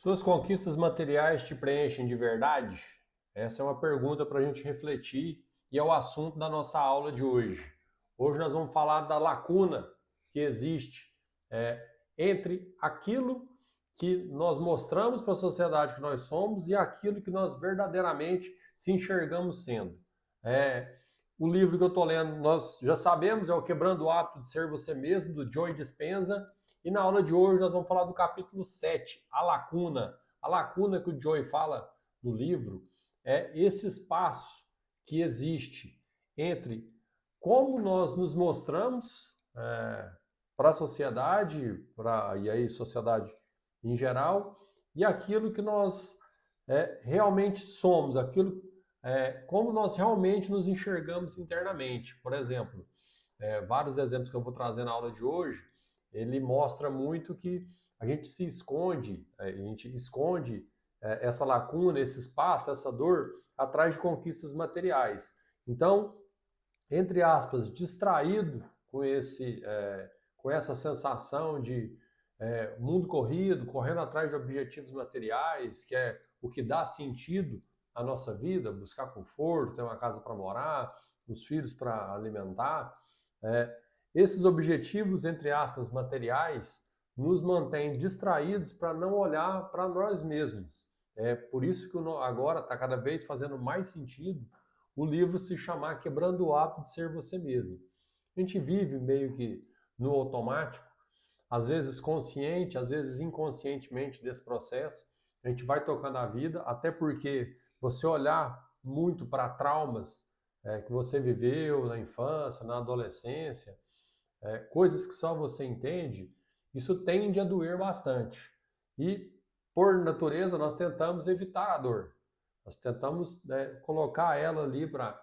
Suas conquistas materiais te preenchem de verdade? Essa é uma pergunta para a gente refletir e é o assunto da nossa aula de hoje. Hoje nós vamos falar da lacuna que existe entre aquilo que nós mostramos para a sociedade que nós somos e aquilo que nós verdadeiramente se enxergamos sendo. O livro que eu estou lendo, nós já sabemos, é o Quebrando o Hábito de Ser Você Mesmo, do Joe Dispenza. E na aula de hoje nós vamos falar do capítulo 7, a lacuna. A lacuna que o Joey fala no livro é esse espaço que existe entre como nós nos mostramos para a sociedade, e aí sociedade em geral, e aquilo que nós realmente somos, como nós realmente nos enxergamos internamente. Por exemplo, vários exemplos que eu vou trazer na aula de hoje, ele mostra muito que a gente se esconde, essa lacuna, esse espaço, essa dor, atrás de conquistas materiais. Então, entre aspas, distraído com essa sensação de mundo corrido, correndo atrás de objetivos materiais, que é o que dá sentido à nossa vida, buscar conforto, ter uma casa para morar, os filhos para alimentar. Esses objetivos, entre aspas, materiais, nos mantêm distraídos para não olhar para nós mesmos. É por isso que agora está cada vez fazendo mais sentido o livro se chamar Quebrando o Hábito de Ser Você Mesmo. A gente vive meio que no automático, às vezes consciente, às vezes inconscientemente desse processo. A gente vai tocando a vida, até porque você olhar muito para traumas que você viveu na infância, na adolescência, coisas que só você entende, isso tende a doer bastante. E, por natureza, nós tentamos evitar a dor. Nós tentamos colocar ela ali para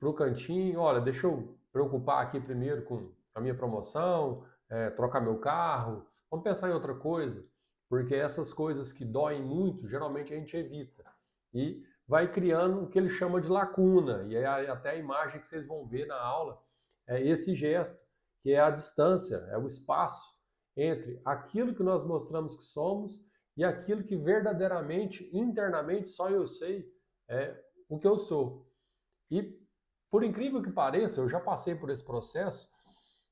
o cantinho. Olha, deixa eu preocupar aqui primeiro com a minha promoção, trocar meu carro. Vamos pensar em outra coisa, porque essas coisas que doem muito, geralmente a gente evita. E vai criando o que ele chama de lacuna. E até a imagem que vocês vão ver na aula é esse gesto, que é a distância, é o espaço entre aquilo que nós mostramos que somos e aquilo que verdadeiramente, internamente, só eu sei o que eu sou. E, por incrível que pareça, eu já passei por esse processo,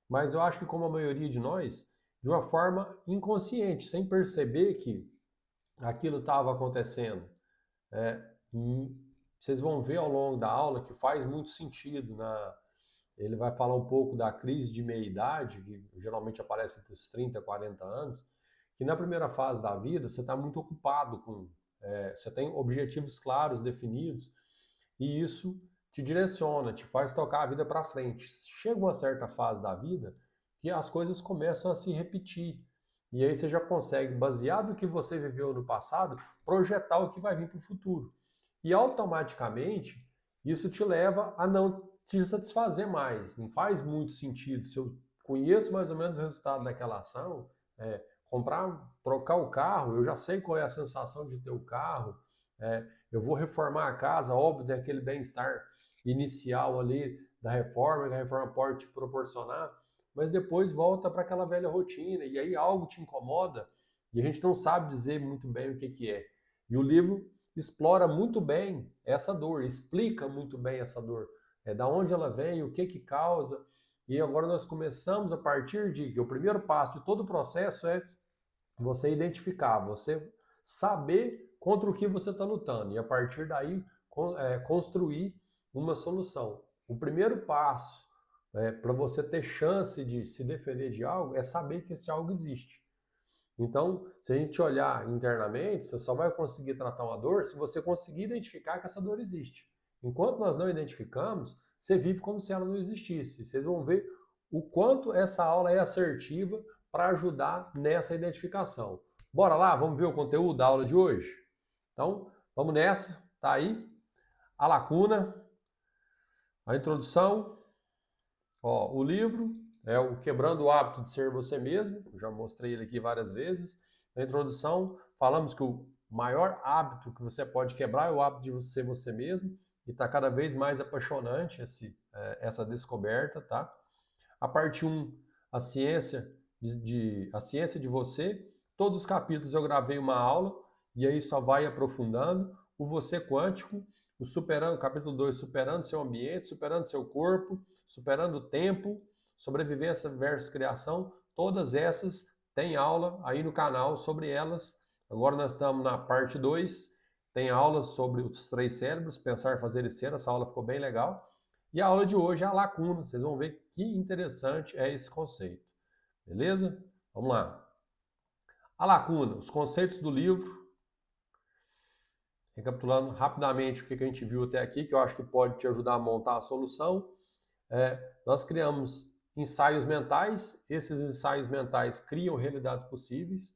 mas eu acho que, como a maioria de nós, de uma forma inconsciente, sem perceber que aquilo estava acontecendo. Vocês vão ver ao longo da aula que faz muito sentido. Ele vai falar um pouco da crise de meia-idade, que geralmente aparece entre os 30 e 40 anos, que na primeira fase da vida você está muito ocupado você tem objetivos claros, definidos, e isso te direciona, te faz tocar a vida para frente. Chega uma certa fase da vida que as coisas começam a se repetir, e aí você já consegue, baseado no que você viveu no passado, projetar o que vai vir para o futuro. E automaticamente isso te leva a não se satisfazer mais. Não faz muito sentido. Se eu conheço mais ou menos o resultado daquela ação, trocar o carro, eu já sei qual é a sensação de ter o carro, eu vou reformar a casa, óbvio, tem aquele bem-estar inicial ali da reforma, que a reforma pode te proporcionar, mas depois volta para aquela velha rotina, e aí algo te incomoda, e a gente não sabe dizer muito bem o que é. E o livro explora muito bem essa dor, explica muito bem essa dor, da onde ela vem, o que causa. E agora nós começamos a partir de que o primeiro passo de todo o processo é você identificar, você saber contra o que você está lutando e a partir daí construir uma solução. O primeiro passo para você ter chance de se defender de algo é saber que esse algo existe. Então, se a gente olhar internamente, você só vai conseguir tratar uma dor se você conseguir identificar que essa dor existe. Enquanto nós não identificamos, você vive como se ela não existisse. Vocês vão ver o quanto essa aula é assertiva para ajudar nessa identificação. Bora lá, vamos ver o conteúdo da aula de hoje? Então, vamos nessa. Tá aí a lacuna, a introdução. O livro é o Quebrando o Hábito de Ser Você Mesmo. Eu já mostrei ele aqui várias vezes. Na introdução, falamos que o maior hábito que você pode quebrar é o hábito de ser você mesmo. E está cada vez mais apaixonante essa descoberta, tá? A parte 1, a ciência de você. Todos os capítulos eu gravei uma aula. e aí só vai aprofundando. O Você Quântico, o Superando, capítulo 2, Superando Seu Ambiente, Superando Seu Corpo, Superando o Tempo, Sobrevivência versus Criação, todas essas tem aula aí no canal sobre elas. Agora nós estamos na parte 2, tem aulas sobre os 3 cérebros, Pensar, Fazer e Ser, essa aula ficou bem legal. E a aula de hoje é a lacuna, vocês vão ver que interessante é esse conceito. Beleza? Vamos lá. A lacuna, os conceitos do livro. Recapitulando rapidamente o que a gente viu até aqui, que eu acho que pode te ajudar a montar a solução. Nós criamos ensaios mentais, esses ensaios mentais criam realidades possíveis.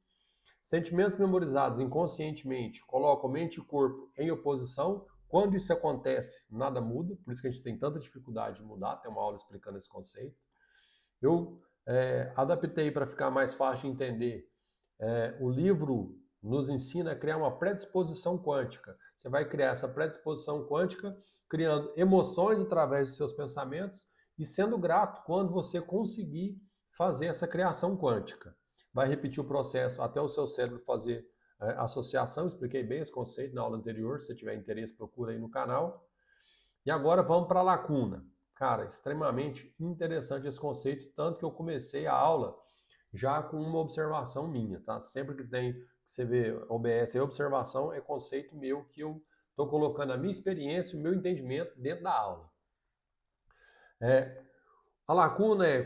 Sentimentos memorizados inconscientemente colocam mente e corpo em oposição. Quando isso acontece, nada muda, por isso que a gente tem tanta dificuldade de mudar, tem uma aula explicando esse conceito. Eu adaptei para ficar mais fácil de entender. O livro nos ensina a criar uma predisposição quântica. Você vai criar essa predisposição quântica criando emoções através dos seus pensamentos e sendo grato quando você conseguir fazer essa criação quântica. Vai repetir o processo até o seu cérebro fazer associação. Expliquei bem esse conceito na aula anterior. Se você tiver interesse, procura aí no canal. E agora vamos para a lacuna. Cara, extremamente interessante esse conceito, tanto que eu comecei a aula já com uma observação minha, tá? Sempre que tem, que você vê OBS e observação, é conceito meu que eu estou colocando a minha experiência, o meu entendimento dentro da aula. A lacuna é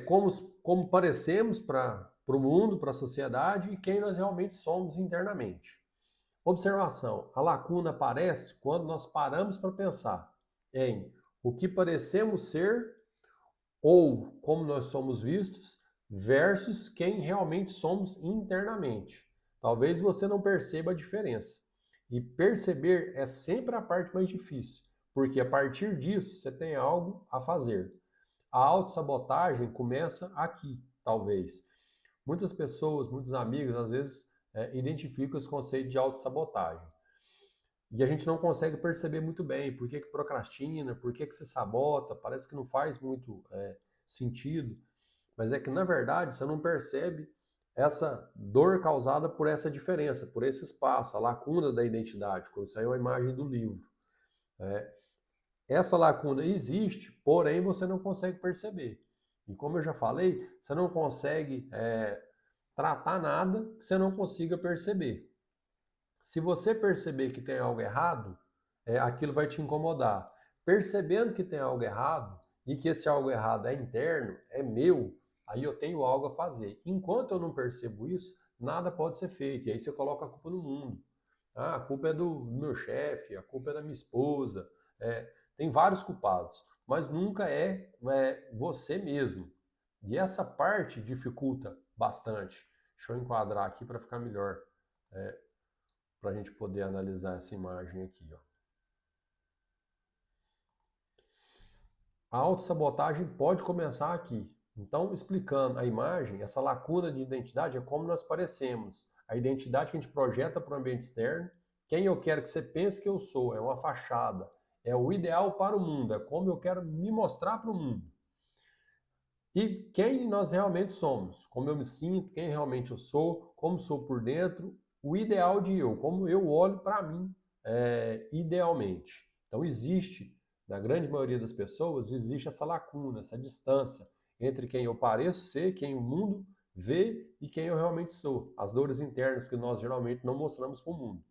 como parecemos para o mundo, para a sociedade e quem nós realmente somos internamente. Observação, a lacuna aparece quando nós paramos para pensar em o que parecemos ser ou como nós somos vistos versus quem realmente somos internamente. Talvez você não perceba a diferença. E perceber é sempre a parte mais difícil, porque a partir disso você tem algo a fazer. A autossabotagem começa aqui, talvez. Muitas pessoas, muitos amigos, às vezes, identificam esse conceito de autossabotagem. E a gente não consegue perceber muito bem por que procrastina, por que se sabota, parece que não faz muito sentido. Mas é que, na verdade, você não percebe essa dor causada por essa diferença, por esse espaço, a lacuna da identidade, como saiu a imagem do livro. Essa lacuna existe, porém você não consegue perceber. E como eu já falei, você não consegue tratar nada que você não consiga perceber. Se você perceber que tem algo errado, aquilo vai te incomodar. Percebendo que tem algo errado e que esse algo errado é interno, é meu, aí eu tenho algo a fazer. Enquanto eu não percebo isso, nada pode ser feito. E aí você coloca a culpa no mundo. Ah, a culpa é do meu chefe, a culpa é da minha esposa. Tem vários culpados, mas nunca é você mesmo. E essa parte dificulta bastante. Deixa eu enquadrar aqui para ficar melhor. Para a gente poder analisar essa imagem aqui. Ó. A autossabotagem pode começar aqui. Então, explicando a imagem, essa lacuna de identidade é como nós parecemos. A identidade que a gente projeta para o ambiente externo, quem eu quero que você pense que eu sou, é uma fachada. É o ideal para o mundo, é como eu quero me mostrar para o mundo. E quem nós realmente somos, como eu me sinto, quem realmente eu sou, como sou por dentro, o ideal de eu, como eu olho para mim idealmente. Então existe, na grande maioria das pessoas, existe essa lacuna, essa distância entre quem eu pareço ser, quem o mundo vê e quem eu realmente sou. As dores internas que nós geralmente não mostramos para o mundo.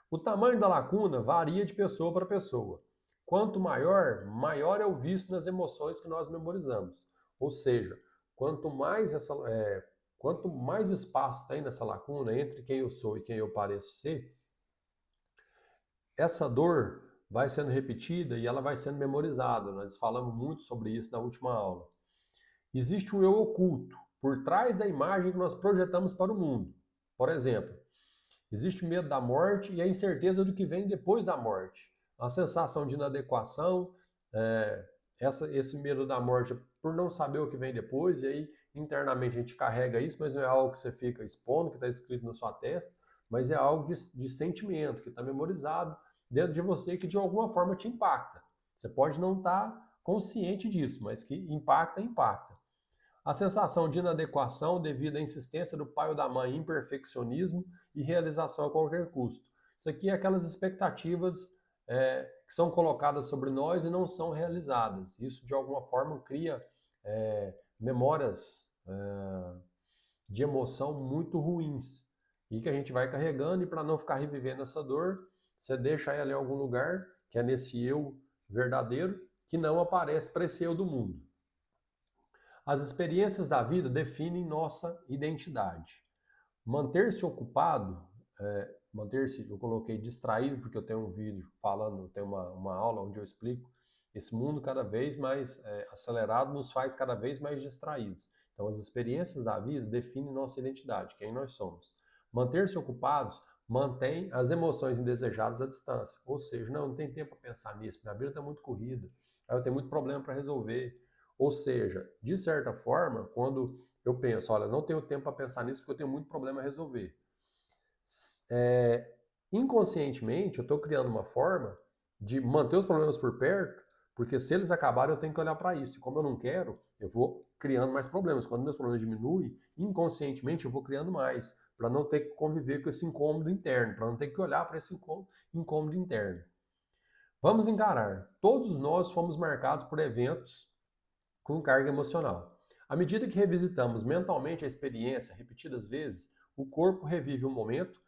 O tamanho da lacuna varia de pessoa para pessoa. Quanto maior, maior é o vício nas emoções que nós memorizamos. Ou seja, quanto mais espaço tem nessa lacuna entre quem eu sou e quem eu pareço ser, essa dor vai sendo repetida e ela vai sendo memorizada. Nós falamos muito sobre isso na última aula. Existe um eu oculto, por trás da imagem que nós projetamos para o mundo. Por exemplo, existe o medo da morte e a incerteza do que vem depois da morte. A sensação de inadequação, esse medo da morte por não saber o que vem depois, e aí internamente a gente carrega isso, mas não é algo que você fica expondo, que está escrito na sua testa, mas é algo de sentimento, que está memorizado dentro de você, que de alguma forma te impacta. Você pode não estar consciente disso, mas que impacta. A sensação de inadequação devido à insistência do pai ou da mãe em perfeccionismo e realização a qualquer custo. Isso aqui é aquelas expectativas que são colocadas sobre nós e não são realizadas. Isso, de alguma forma, cria memórias de emoção muito ruins e que a gente vai carregando, e para não ficar revivendo essa dor, você deixa ela em algum lugar, que é nesse eu verdadeiro, que não aparece para esse eu do mundo. As experiências da vida definem nossa identidade. Manter-se ocupado, manter-se, eu coloquei distraído, porque eu tenho um vídeo falando, eu tenho uma aula onde eu explico, esse mundo cada vez mais acelerado nos faz cada vez mais distraídos. Então, as experiências da vida definem nossa identidade, quem nós somos. Manter-se ocupados mantém as emoções indesejadas à distância. Ou seja, não tem tempo para pensar nisso, minha vida está muito corrida, eu tenho muito problema para resolver. Ou seja, de certa forma, quando eu penso, olha, não tenho tempo para pensar nisso porque eu tenho muito problema a resolver. Inconscientemente, eu estou criando uma forma de manter os problemas por perto, porque se eles acabarem, eu tenho que olhar para isso. E como eu não quero, eu vou criando mais problemas. Quando meus problemas diminuem, inconscientemente eu vou criando mais, para não ter que conviver com esse incômodo interno, para não ter que olhar para esse incômodo interno. Vamos encarar. Todos nós fomos marcados por eventos com carga emocional. À medida que revisitamos mentalmente a experiência repetidas vezes, o corpo revive um momento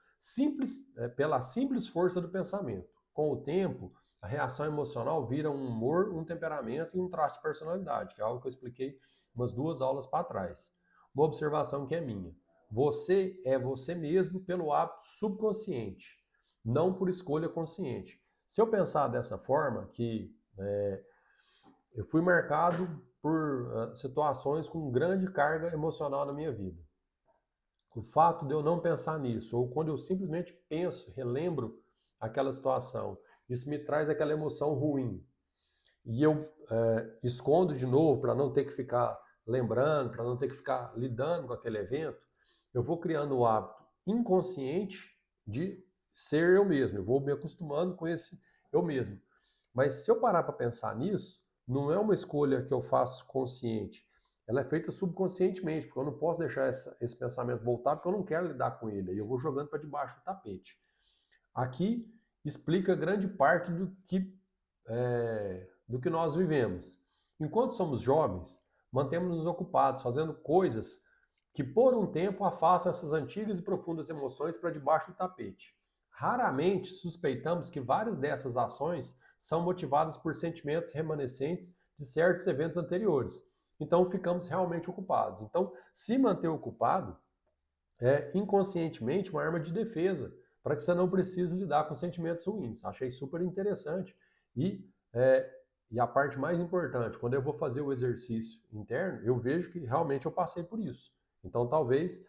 pela simples força do pensamento. Com o tempo, a reação emocional vira um humor, um temperamento e um traço de personalidade, que é algo que eu expliquei umas 2 aulas para trás. Uma observação que é minha. Você é você mesmo pelo hábito subconsciente, não por escolha consciente. Se eu pensar dessa forma, que eu fui marcado por situações com grande carga emocional na minha vida. O fato de eu não pensar nisso, ou quando eu simplesmente penso, relembro aquela situação, isso me traz aquela emoção ruim. E eu escondo de novo para não ter que ficar lembrando, para não ter que ficar lidando com aquele evento, eu vou criando o hábito inconsciente de ser eu mesmo. Eu vou me acostumando com esse eu mesmo. Mas se eu parar para pensar nisso, não é uma escolha que eu faço consciente. Ela é feita subconscientemente, porque eu não posso deixar esse pensamento voltar, porque eu não quero lidar com ele. Aí eu vou jogando para debaixo do tapete. Aqui explica grande parte do que nós vivemos. Enquanto somos jovens, mantemos-nos ocupados, fazendo coisas que por um tempo afastam essas antigas e profundas emoções para debaixo do tapete. Raramente suspeitamos que várias dessas ações são motivadas por sentimentos remanescentes de certos eventos anteriores. Então ficamos realmente ocupados. Então, se manter ocupado é inconscientemente uma arma de defesa, para que você não precise lidar com sentimentos ruins. Achei super interessante. E a parte mais importante, quando eu vou fazer o exercício interno, eu vejo que realmente eu passei por isso. Então talvez,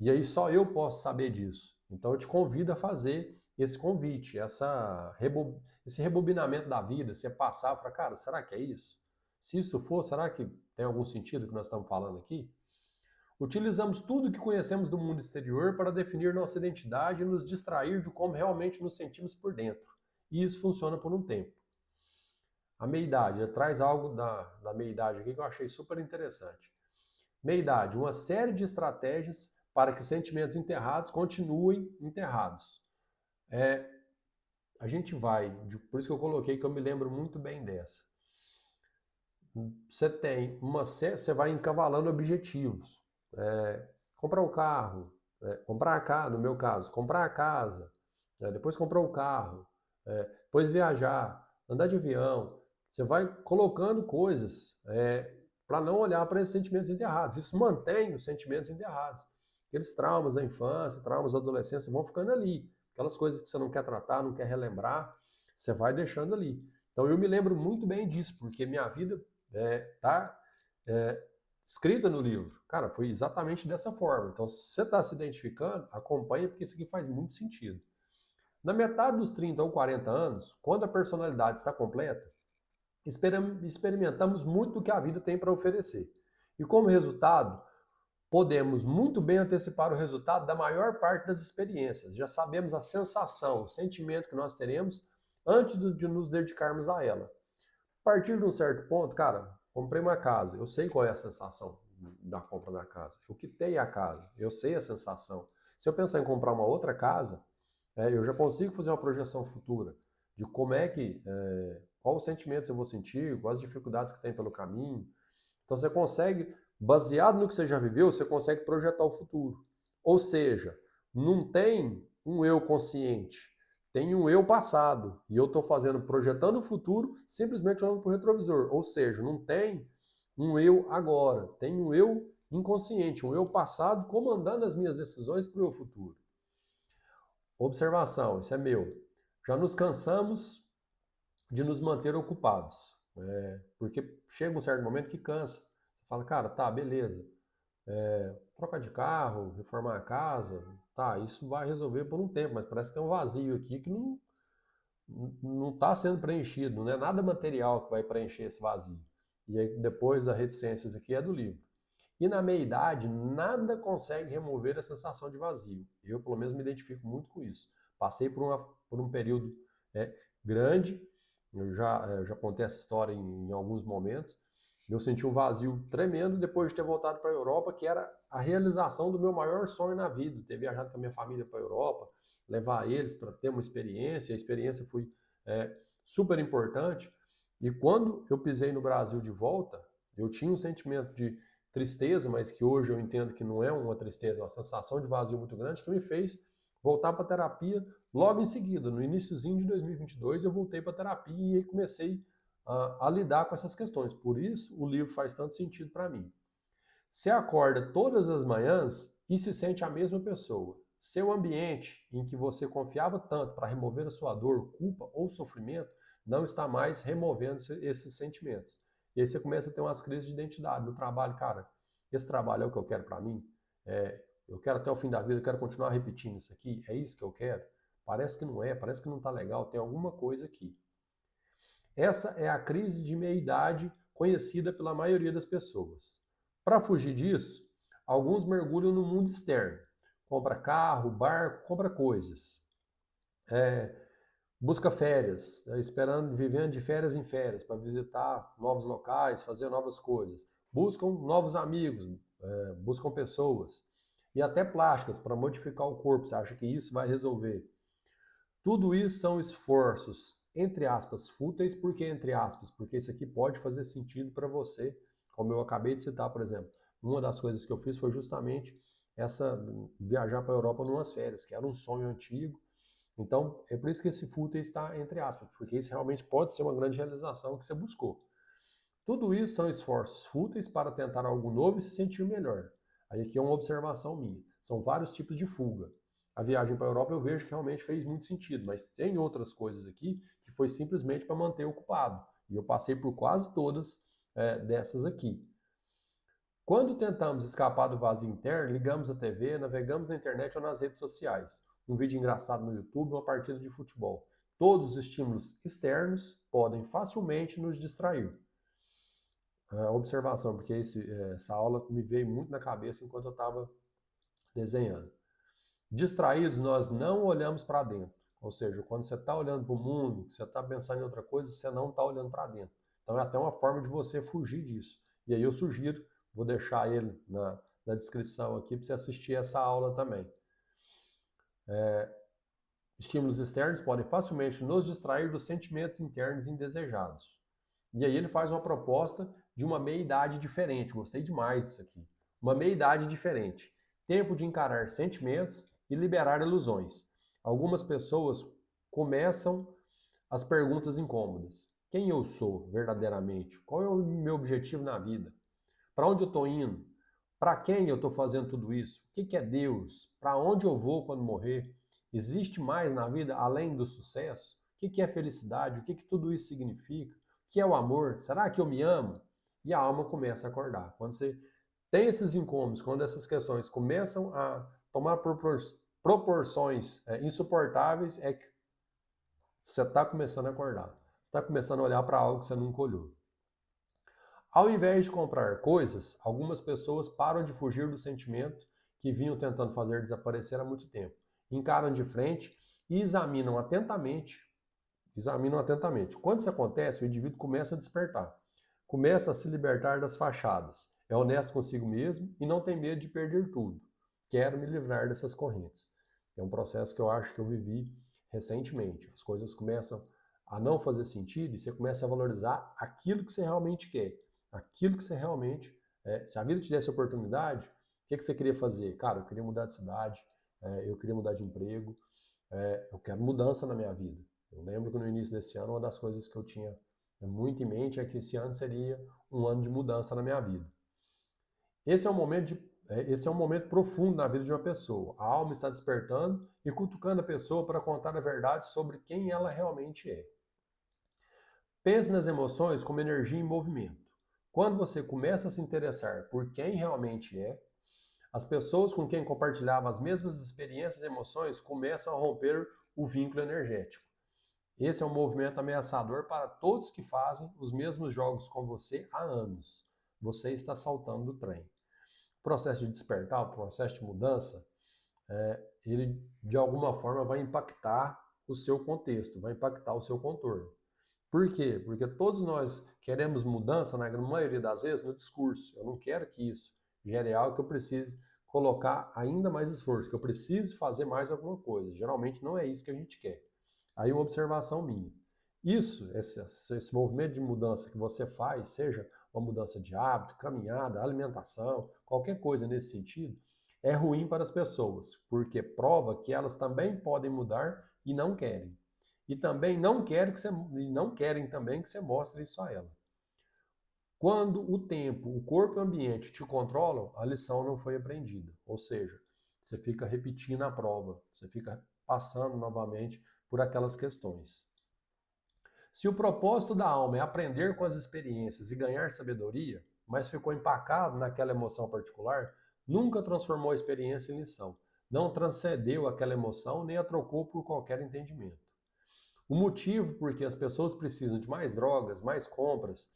e aí só eu posso saber disso. Então eu te convido a fazer esse convite, esse rebobinamento da vida, você passar e falar, cara, será que é isso? Se isso for, será que tem algum sentido que nós estamos falando aqui? Utilizamos tudo que conhecemos do mundo exterior para definir nossa identidade e nos distrair de como realmente nos sentimos por dentro. E isso funciona por um tempo. A meia-idade, traz algo da meia-idade aqui que eu achei super interessante. Meia-idade, uma série de estratégias para que sentimentos enterrados continuem enterrados. A gente vai, por isso que eu coloquei que eu me lembro muito bem dessa. Você vai encavalando objetivos. Comprar o carro, comprar a casa, no meu caso, comprar a casa, depois comprar o carro, depois viajar, andar de avião. Você vai colocando coisas para não olhar para esses sentimentos enterrados. Isso mantém os sentimentos enterrados. Aqueles traumas da infância, traumas da adolescência vão ficando ali. Aquelas coisas que você não quer tratar, não quer relembrar, você vai deixando ali. Então eu me lembro muito bem disso, porque minha vida está escrita no livro. Cara, foi exatamente dessa forma. Então, se você está se identificando, acompanha, porque isso aqui faz muito sentido. Na metade dos 30 ou 40 anos, quando a personalidade está completa, experimentamos muito do que a vida tem para oferecer. E como resultado, podemos muito bem antecipar o resultado da maior parte das experiências. Já sabemos a sensação, o sentimento que nós teremos antes de nos dedicarmos a ela. A partir de um certo ponto, cara, comprei uma casa, eu sei qual é a sensação. da compra da casa. Eu quitei a casa, eu sei a sensação. Se eu pensar em comprar uma outra casa, eu já consigo fazer uma projeção futura de como é que, qual os sentimentos eu vou sentir, quais as dificuldades que tem pelo caminho. Então você consegue, baseado no que você já viveu, você consegue projetar o futuro. Ou seja, não tem um eu consciente, tem um eu passado. E eu estou projetando o futuro, simplesmente olhando para o retrovisor. Ou seja, não tem um eu agora, tem um eu inconsciente, um eu passado comandando as minhas decisões para o meu futuro. Observação, isso é meu. Já nos cansamos de nos manter ocupados, porque chega um certo momento que cansa. Você fala, cara, tá, beleza, trocar de carro, reformar a casa, tá, isso vai resolver por um tempo, mas parece que tem um vazio aqui que não está sendo preenchido, não é nada material que vai preencher esse vazio. E aí, depois das reticências aqui, é do livro. E na meia-idade, nada consegue remover a sensação de vazio. Eu, pelo menos, me identifico muito com isso. Passei por um período grande, eu já contei essa história em alguns momentos. Eu senti um vazio tremendo depois de ter voltado para a Europa, que era a realização do meu maior sonho na vida, ter viajado com a minha família para a Europa, levar eles para ter uma experiência. A experiência foi super importante. E quando eu pisei no Brasil de volta, eu tinha um sentimento de tristeza, mas que hoje eu entendo que não é uma tristeza, é uma sensação de vazio muito grande, que me fez voltar para a terapia logo em seguida. No iniciozinho de 2022, eu voltei para a terapia e aí comecei a lidar com essas questões. Por isso, o livro faz tanto sentido para mim. Você acorda todas as manhãs e se sente a mesma pessoa. Seu ambiente em que você confiava tanto para remover a sua dor, culpa ou sofrimento não está mais removendo esses sentimentos. E aí você começa a ter umas crises de identidade no trabalho. Cara, esse trabalho é o que eu quero para mim? Eu quero até o fim da vida, eu quero continuar repetindo isso aqui? É isso que eu quero? Parece que não é, parece que não está legal, tem alguma coisa aqui. Essa é a crise de meia-idade conhecida pela maioria das pessoas. Para fugir disso, alguns mergulham no mundo externo. Compra carro, barco, compra coisas. Busca férias, vivendo de férias em férias, para visitar novos locais, fazer novas coisas. Buscam novos amigos, buscam pessoas. E até plásticas para modificar o corpo. Você acha que isso vai resolver? Tudo isso são esforços, entre aspas, fúteis. Por que entre aspas? Porque isso aqui pode fazer sentido para você, como eu acabei de citar, por exemplo. Uma das coisas que eu fiz foi justamente viajar para a Europa numas férias, que era um sonho antigo. Então, é por isso que esse fútil está entre aspas, porque isso realmente pode ser uma grande realização que você buscou. Tudo isso são esforços fúteis para tentar algo novo e se sentir melhor. Aí aqui é uma observação minha. São vários tipos de fuga. A viagem para a Europa eu vejo que realmente fez muito sentido, mas tem outras coisas aqui que foi simplesmente para manter ocupado. E eu passei por quase todas dessas aqui. Quando tentamos escapar do vazio interno, ligamos a TV, navegamos na internet ou nas redes sociais. Um vídeo engraçado no YouTube, uma partida de futebol. Todos os estímulos externos podem facilmente nos distrair. Observação, porque essa aula me veio muito na cabeça enquanto eu estava desenhando. Distraídos, nós não olhamos para dentro. Ou seja, quando você está olhando para o mundo, você está pensando em outra coisa, você não está olhando para dentro. Então é até uma forma de você fugir disso. E aí eu sugiro, vou deixar ele na descrição aqui para você assistir essa aula também. Estímulos externos podem facilmente nos distrair dos sentimentos internos indesejados. E aí ele faz uma proposta de uma meia-idade diferente. Gostei demais disso aqui. Uma meia-idade diferente. Tempo de encarar sentimentos e liberar ilusões. Algumas pessoas começam as perguntas incômodas. Quem eu sou verdadeiramente? Qual é o meu objetivo na vida? Para onde eu estou indo? Para quem eu estou fazendo tudo isso? O que é Deus? Para onde eu vou quando morrer? Existe mais na vida além do sucesso? O que é felicidade? O que tudo isso significa? O que é o amor? Será que eu me amo? E a alma começa a acordar. Quando você tem esses incômodos, quando essas questões começam a tomar proporções insuportáveis, é que você está começando a acordar. Você está começando a olhar para algo que você nunca olhou. Ao invés de comprar coisas, algumas pessoas param de fugir do sentimento que vinham tentando fazer desaparecer há muito tempo. Encaram de frente e examinam atentamente. Quando isso acontece, o indivíduo começa a despertar. Começa a se libertar das fachadas. é honesto consigo mesmo e não tem medo de perder tudo. Quero me livrar dessas correntes. É um processo que eu acho que eu vivi recentemente. As coisas começam a não fazer sentido e você começa a valorizar aquilo que você realmente quer. Aquilo que você realmente... se a vida te desse oportunidade, o que você queria fazer? Cara, eu queria mudar de cidade, eu queria mudar de emprego, eu quero mudança na minha vida. Eu lembro que no início desse ano, uma das coisas que eu tinha muito em mente é que esse ano seria um ano de mudança na minha vida. Esse é um momento profundo na vida de uma pessoa. A alma está despertando e cutucando a pessoa para contar a verdade sobre quem ela realmente é. Pense nas emoções como energia em movimento. Quando você começa a se interessar por quem realmente é, as pessoas com quem compartilhava as mesmas experiências e emoções começam a romper o vínculo energético. Esse é um movimento ameaçador para todos que fazem os mesmos jogos com você há anos. Você está saltando do trem. O processo de despertar, o processo de mudança, ele de alguma forma vai impactar o seu contexto, vai impactar o seu contorno. Por quê? Porque todos nós queremos mudança, na maioria das vezes, no discurso. Eu não quero que isso gere algo que eu precise colocar ainda mais esforço, que eu precise fazer mais alguma coisa. Geralmente não é isso que a gente quer. Aí uma observação minha. Esse movimento de mudança que você faz, seja uma mudança de hábito, caminhada, alimentação, qualquer coisa nesse sentido, é ruim para as pessoas, porque prova que elas também podem mudar e não querem. E também não querem também que você mostre isso a ela. Quando o tempo, o corpo e o ambiente te controlam, a lição não foi aprendida. Ou seja, você fica repetindo a prova, você fica passando novamente por aquelas questões. Se o propósito da alma é aprender com as experiências e ganhar sabedoria, mas ficou empacado naquela emoção particular, nunca transformou a experiência em lição. Não transcendeu aquela emoção nem a trocou por qualquer entendimento. O motivo por que as pessoas precisam de mais drogas, mais compras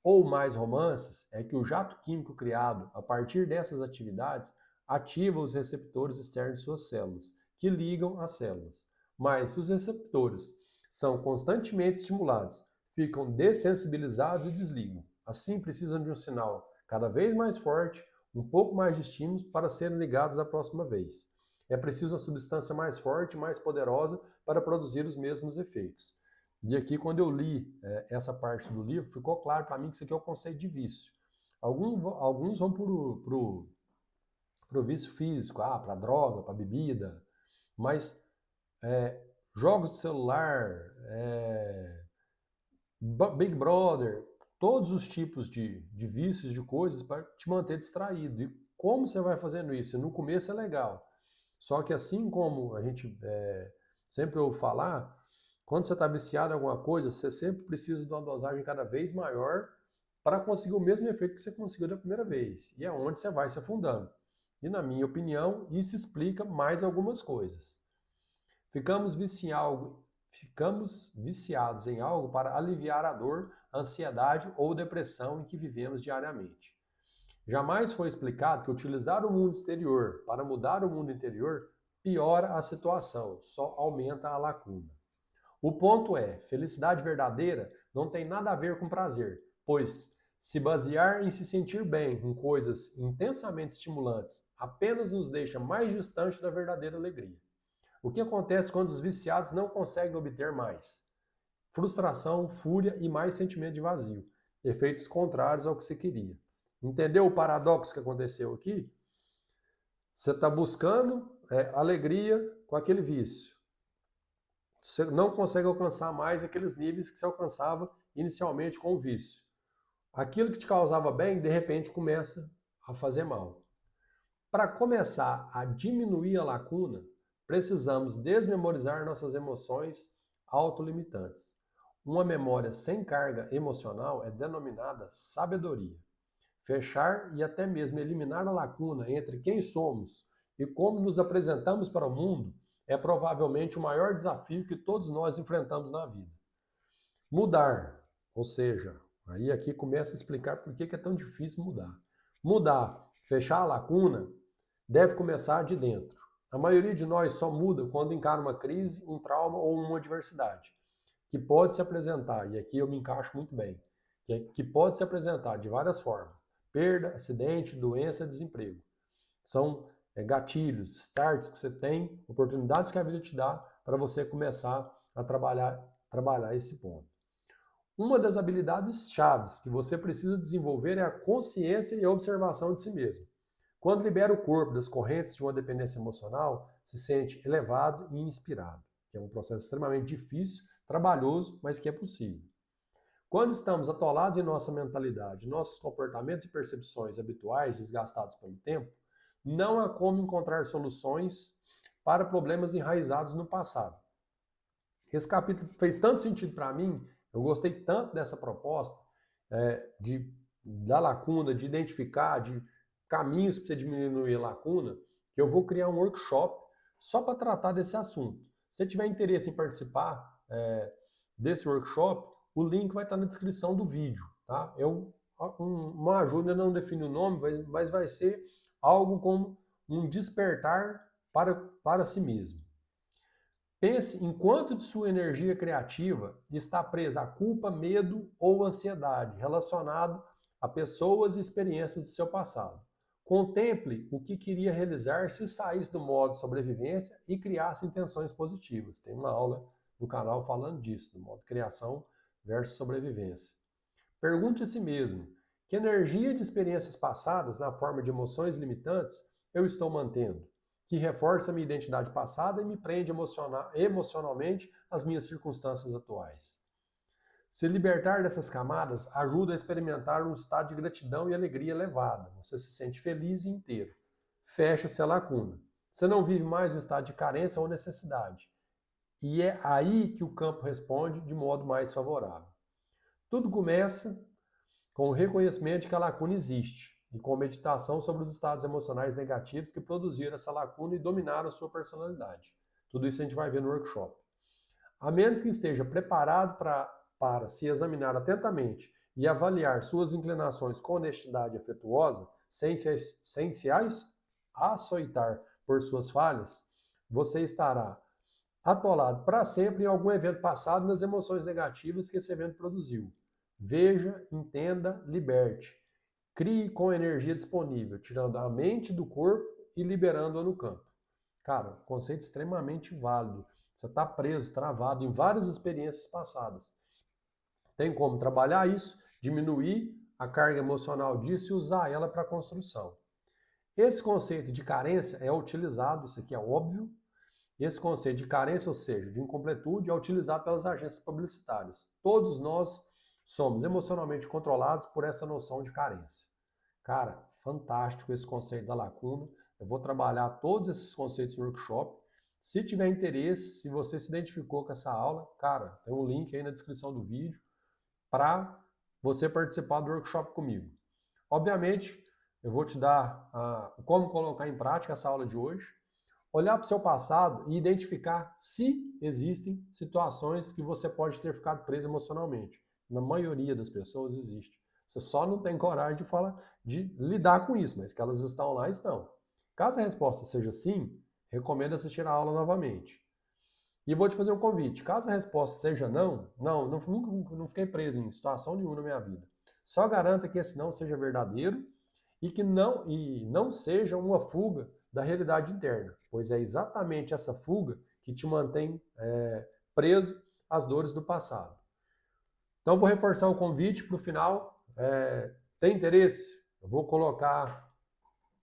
ou mais romances é que o jato químico criado a partir dessas atividades ativa os receptores externos de suas células, que ligam as células. Mas se os receptores são constantemente estimulados, ficam dessensibilizados e desligam. Assim, precisam de um sinal cada vez mais forte, um pouco mais de estímulos para serem ligados da próxima vez. É preciso uma substância mais forte, mais poderosa para produzir os mesmos efeitos. E aqui, quando eu li essa parte do livro, ficou claro para mim que isso aqui é o conceito de vício. Alguns vão para o vício físico, para droga, para bebida, mas jogos de celular, Big Brother, todos os tipos de vícios, de coisas para te manter distraído. E como você vai fazendo isso? No começo é legal. Só que assim como a gente sempre ouve falar, quando você está viciado em alguma coisa, você sempre precisa de uma dosagem cada vez maior para conseguir o mesmo efeito que você conseguiu da primeira vez. E é onde você vai se afundando. E na minha opinião, isso explica mais algumas coisas. Ficamos viciados em algo para aliviar a dor, a ansiedade ou depressão em que vivemos diariamente. Jamais foi explicado que utilizar o mundo exterior para mudar o mundo interior piora a situação, só aumenta a lacuna. O ponto é, felicidade verdadeira não tem nada a ver com prazer, pois se basear em se sentir bem com coisas intensamente estimulantes apenas nos deixa mais distante da verdadeira alegria. O que acontece quando os viciados não conseguem obter mais? Frustração, fúria e mais sentimento de vazio. Efeitos contrários ao que você queria. Entendeu o paradoxo que aconteceu aqui? Você está buscando alegria com aquele vício. Você não consegue alcançar mais aqueles níveis que você alcançava inicialmente com o vício. Aquilo que te causava bem, de repente, começa a fazer mal. Para começar a diminuir a lacuna, precisamos desmemorizar nossas emoções autolimitantes. Uma memória sem carga emocional é denominada sabedoria. Fechar e até mesmo eliminar a lacuna entre quem somos e como nos apresentamos para o mundo é provavelmente o maior desafio que todos nós enfrentamos na vida. Mudar, ou seja, aí aqui começa a explicar por que é tão difícil mudar. Mudar, fechar a lacuna, deve começar de dentro. A maioria de nós só muda quando encara uma crise, um trauma ou uma adversidade, que pode se apresentar, e aqui eu me encaixo muito bem, que pode se apresentar de várias formas. perda, acidente, doença, desemprego. São gatilhos, starts que você tem, oportunidades que a vida te dá para você começar a trabalhar esse ponto. Uma das habilidades chaves que você precisa desenvolver é a consciência e a observação de si mesmo. Quando libera o corpo das correntes de uma dependência emocional, se sente elevado e inspirado, que é um processo extremamente difícil, trabalhoso, mas que é possível. Quando estamos atolados em nossa mentalidade, nossos comportamentos e percepções habituais desgastados pelo tempo, não há como encontrar soluções para problemas enraizados no passado. Esse capítulo fez tanto sentido para mim, eu gostei tanto dessa proposta da lacuna, de identificar, de caminhos para você diminuir a lacuna, que eu vou criar um workshop só para tratar desse assunto. Se você tiver interesse em participar desse workshop, o link vai estar na descrição do vídeo. Tá? Uma ajuda, não define o nome, mas vai ser algo como um despertar para si mesmo. Pense em quanto de sua energia criativa está presa a culpa, medo ou ansiedade relacionado a pessoas e experiências de seu passado. Contemple o que queria realizar se saísse do modo sobrevivência e criasse intenções positivas. Tem uma aula no canal falando disso, do modo criação versus sobrevivência. Pergunte a si mesmo, que energia de experiências passadas na forma de emoções limitantes eu estou mantendo, que reforça minha identidade passada e me prende emocionalmente às minhas circunstâncias atuais. Se libertar dessas camadas ajuda a experimentar um estado de gratidão e alegria elevada. Você se sente feliz e inteiro. Fecha-se a lacuna. Você não vive mais no estado de carência ou necessidade. E é aí que o campo responde de modo mais favorável. Tudo começa com o reconhecimento de que a lacuna existe e com meditação sobre os estados emocionais negativos que produziram essa lacuna e dominaram a sua personalidade. Tudo isso a gente vai ver no workshop. A menos que esteja preparado para se examinar atentamente e avaliar suas inclinações com honestidade afetuosa, sem se açoitar por suas falhas, você estará atolado para sempre em algum evento passado nas emoções negativas que esse evento produziu. Veja, entenda, liberte. Crie com a energia disponível, tirando a mente do corpo e liberando-a no campo. Cara, conceito extremamente válido. Você está preso, travado em várias experiências passadas. Tem como trabalhar isso, diminuir a carga emocional disso e usar ela para a construção. Esse conceito de carência é utilizado, isso aqui é óbvio, esse conceito de carência, ou seja, de incompletude, é utilizado pelas agências publicitárias. Todos nós somos emocionalmente controlados por essa noção de carência. Cara, fantástico esse conceito da lacuna. Eu vou trabalhar todos esses conceitos no workshop. Se tiver interesse, se você se identificou com essa aula, cara, tem um link aí na descrição do vídeo para você participar do workshop comigo. Obviamente, eu vou te dar como colocar em prática essa aula de hoje, olhar para o seu passado e identificar se existem situações que você pode ter ficado preso emocionalmente. Na maioria das pessoas existe. Você só não tem coragem de lidar com isso, mas que elas estão lá, estão. Caso a resposta seja sim, recomendo assistir a aula novamente. E vou te fazer um convite. Caso a resposta seja nunca fiquei preso em situação nenhuma na minha vida. Só garanta que esse não seja verdadeiro e que não seja uma fuga da realidade interna, pois é exatamente essa fuga que te mantém preso às dores do passado. Então, vou reforçar o convite para o final. Tem interesse? Eu vou colocar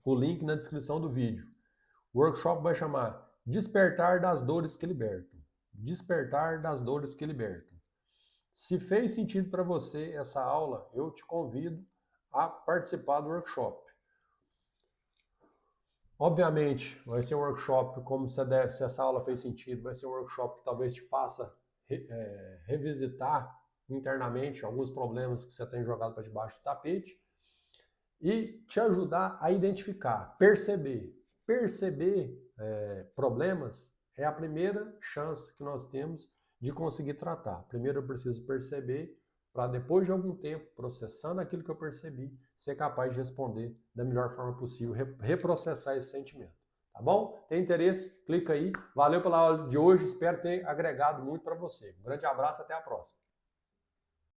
o link na descrição do vídeo. O workshop vai chamar Despertar das Dores que Libertam. Despertar das Dores que Libertam. Se fez sentido para você essa aula, eu te convido a participar do workshop. Obviamente, vai ser um workshop, como você deve, se essa aula fez sentido, vai ser um workshop que talvez te faça revisitar internamente alguns problemas que você tem jogado para debaixo do tapete e te ajudar a identificar, perceber problemas é a primeira chance que nós temos de conseguir tratar. Primeiro eu preciso perceber para depois de algum tempo, processando aquilo que eu percebi, ser capaz de responder da melhor forma possível, reprocessar esse sentimento. Tá bom? Tem interesse? Clica aí. Valeu pela aula de hoje, espero ter agregado muito para você. Um grande abraço, até a próxima.